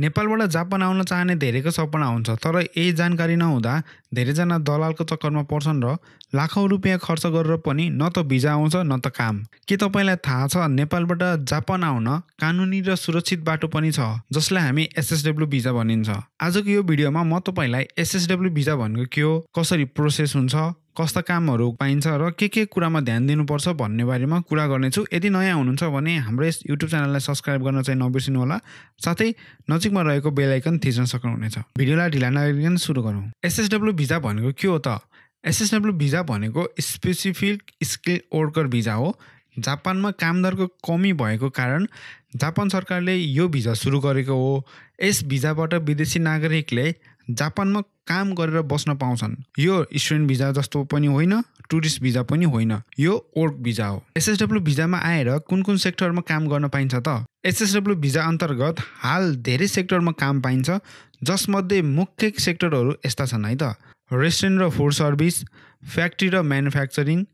नेपालबाट जापान आउन चाहने धेरैको सपना हुन्छ, तर यही जानकारी नहुँदा धेरैजना दलालको चक्करमा पर्छन् र लाखौँ रुपियाँ खर्च गरेर पनि न त भिजा आउँछ न त काम। के तपाईँलाई थाहा छ नेपालबाट जापान आउन कानुनी र सुरक्षित बाटो पनि छ, जसलाई हामी एसएसडब्ल्यू भिजा भनिन्छ। आजको यो भिडियोमा म तपाईँलाई एसएसडब्ल्यू भिजा भनेको के हो, कसरी प्रोसेस हुन्छ, कस्ता कामहरू पाइन्छ र के कुरामा ध्यान दिनुपर्छ भन्ने बारेमा कुरा गर्नेछु। यदि नयाँ हुनुहुन्छ भने हाम्रो यस युट्युब च्यानललाई सब्सक्राइब गर्न चाहिँ नबिर्सिनु होला, साथै नजिकमा रहेको बेल आइकन थिच्न सक्नुहुनेछ। भिडियोलाई ढिला नगरिकन सुरु गरौँ। एसएसडब्ल्यू भिजा भनेको के हो त? एसएसडब्ल्यू भिजा भनेको स्पेसिफिक स्किल वर्कर भिजा हो। जापानमा कामदारको कमी भएको कारण जापान सरकारले यो भिजा सुरु गरेको हो। यस भिजाबाट विदेशी नागरिकले जापानमा काम गरेर बस्न पाउँछन्। यो स्टुडेन्ट भिजा जस्तो पनि होइन, टुरिस्ट भिजा पनि होइन, यो वर्क भिजा हो। एसएसडब्ल्यू भिजामा आएर कुन कुन सेक्टरमा काम गर्न पाइन्छ त? एसएसडब्ल्यू भिजा अन्तर्गत हाल धेरै सेक्टरमा काम पाइन्छ, जसमध्ये मुख्य सेक्टरहरू यस्ता छन् है त। रेस्टुरेन्ट र फुड सर्भिस, फ्याक्ट्री र म्यानुफ्याक्चरिङ,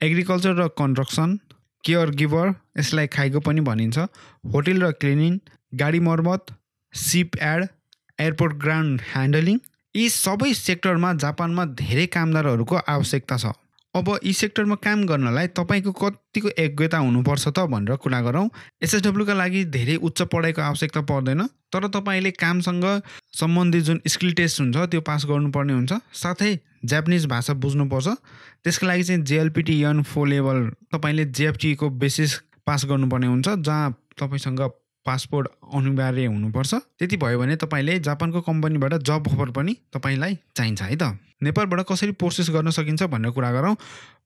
एग्रिकल्चर र कन्स्ट्रक्सन, केयर गिभर, यसलाई खाइको पनि भनिन्छ, होटल र क्लिनिङ, गाडी मर्मत, सिप एड, एयरपोर्ट ग्राउन्ड ह्यान्डलिङ, यी सबै सेक्टरमा जापानमा धेरै कामदारहरूको आवश्यकता छ। अब यी सेक्टरमा काम गर्नलाई तपाईँको कतिको योग्यता हुनुपर्छ त भनेर कुरा गरौँ। एसएसडब्ल्यूका लागि धेरै उच्च पढाइको आवश्यकता पर्दैन, तर तपाईँले कामसँग सम्बन्धित जुन स्किल टेस्ट हुन्छ त्यो पास गर्नुपर्ने हुन्छ। साथै जापानिज भाषा बुझ्नुपर्छ। त्यसको लागि चाहिँ JLPT EN4 लेभल तपाईँले JFT को बेसिस पास गर्नुपर्ने हुन्छ, जहाँ तपाईँसँग पासपोर्ट अनिवार्य हुनुपर्छ। त्यति भयो भने तपाईँले जापानको कम्पनीबाट जब अफर पनि तपाईँलाई चाहिन्छ है त। नेपालबाट कसरी प्रोसेस गर्न सकिन्छ भनेर कुरा गरौँ।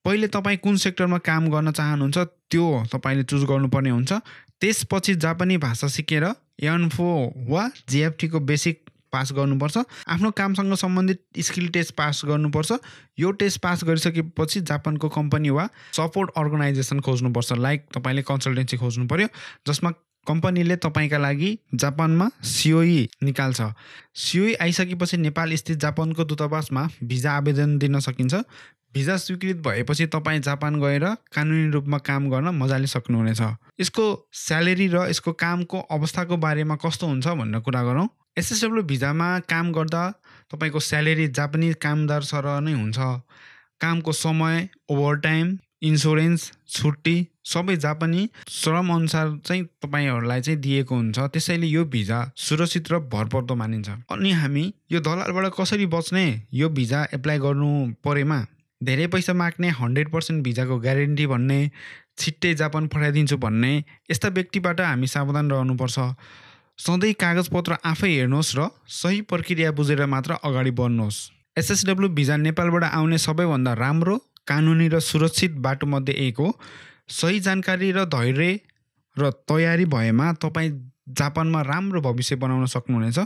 पहिले तपाईँ कुन सेक्टरमा काम गर्न चाहनुहुन्छ त्यो तपाईँले चुज गर्नुपर्ने हुन्छ। त्यसपछि जापानी भाषा सिकेर EN4 वा JFT को बेसिक पास गर्नुपर्छ। आफ्नो कामसँग सम्बन्धित स्किल टेस्ट पास गर्नुपर्छ। यो टेस्ट पास गरिसकेपछि जापानको कम्पनी वा सपोर्ट अर्गनाइजेसन खोज्नुपर्छ। लाइक तपाईँले कन्सल्टेन्सी खोज्नु पर्यो, जसमा कम्पनीले तपाईँका लागि जापानमा COE निकाल्छ। COE आइसकेपछि नेपाल स्थित जापानको दूतावासमा भिजा आवेदन दिन सकिन्छ। भिजा स्वीकृत भएपछि तपाईँ जापान गएर कानुनी रूपमा काम गर्न मजाले सक्नुहुनेछ। यसको स्यालेरी र यसको कामको अवस्थाको बारेमा कस्तो हुन्छ भनेर कुरा गरौँ। एसएसडब्ल्यू भिजामा काम गर्दा तपाईँको स्यालेरी जापानी कामदार सरह नै हुन्छ। कामको समय, ओभरटाइम, इन्सुरेन्स, छुट्टी सबै जापानी श्रम अनुसार चाहिँ तपाईँहरूलाई चाहिँ दिएको हुन्छ। त्यसैले यो भिजा सुरक्षित र भरपर्दो मानिन्छ। अनि हामी यो दलालबाट कसरी बच्ने? यो भिजा एप्लाई गर्नु परेमा धेरै पैसा माग्ने, 100% भिजाको ग्यारेन्टी भन्ने, छिट्टै जापान पठाइदिन्छु भन्ने यस्ता व्यक्तिबाट हामी सावधान रहनुपर्छ। सधैँ कागजपत्र आफै हेर्नुहोस् र सही प्रक्रिया बुझेर मात्र अगाडि बढ्नुहोस्। एसएसडब्ल्यू भिजा नेपालबाट आउने सबैभन्दा राम्रो, कानुनी र सुरक्षित बाटोमध्ये एक हो। सही जानकारी र धैर्य र तयारी भएमा तपाईँ जापानमा राम्रो भविष्य बनाउन सक्नुहुनेछ।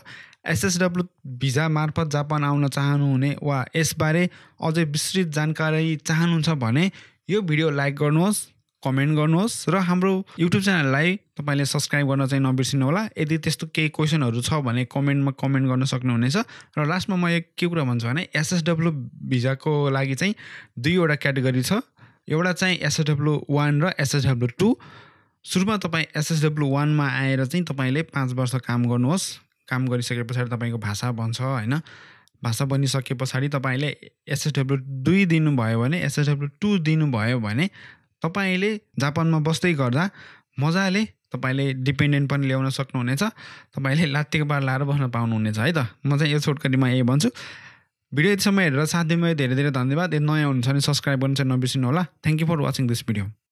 एसएसडब्ल्यू भिजा मार्फत जापान आउन चाहनुहुने वा यसबारे अझै विस्तृत जानकारी चाहनुहुन्छ भने यो भिडियो लाइक गर्नुहोस्, कमेन्ट गर्नुहोस् र हाम्रो युट्युब च्यानललाई तपाईँले सब्सक्राइब गर्न चाहिँ नबिर्सिनु होला। यदि त्यस्तो केही क्वेसनहरू छ भने कमेन्टमा कमेन्ट गर्न सक्नुहुनेछ। र लास्टमा म के कुरा भन्छु भने एसएसडब्ल्यू भिजाको लागि चाहिँ दुईवटा क्याटेगोरी छ। एउटा चाहिँ एसएसडब्ल्यू 1 र एसएसडब्ल्यू 2। सुरुमा तपाईँ एसएसडब्ल्यू 1 मा आएर चाहिँ तपाईँले 5 वर्ष काम गर्नुहोस्। काम गरिसके पछाडि तपाईँको भाषा बन्छ होइन। भाषा बनिसके पछाडि तपाईँले एसएसडब्ल्यू 2 दिनुभयो भने, एसएसडब्ल्यू 2 दिनुभयो भने तपाईँले जापानमा बस्दै गर्दा मजाले तपाईँले डिपेन्डेन्ट पनि ल्याउन सक्नुहुनेछ। तपाईँले लात्तीको पार लाएर बस्न पाउनुहुनेछ है त। म चाहिँ यो छोटकरीमा यही भन्छु। भिडियो यतिसम्म हेरेर साथ दिनुभयो धेरै धेरै धन्यवाद। यदि नयाँ हुनुहुन्छ भने सब्सक्राइब गर्न चाहिँ नबिर्सिनु होला। Thank you for watching this video.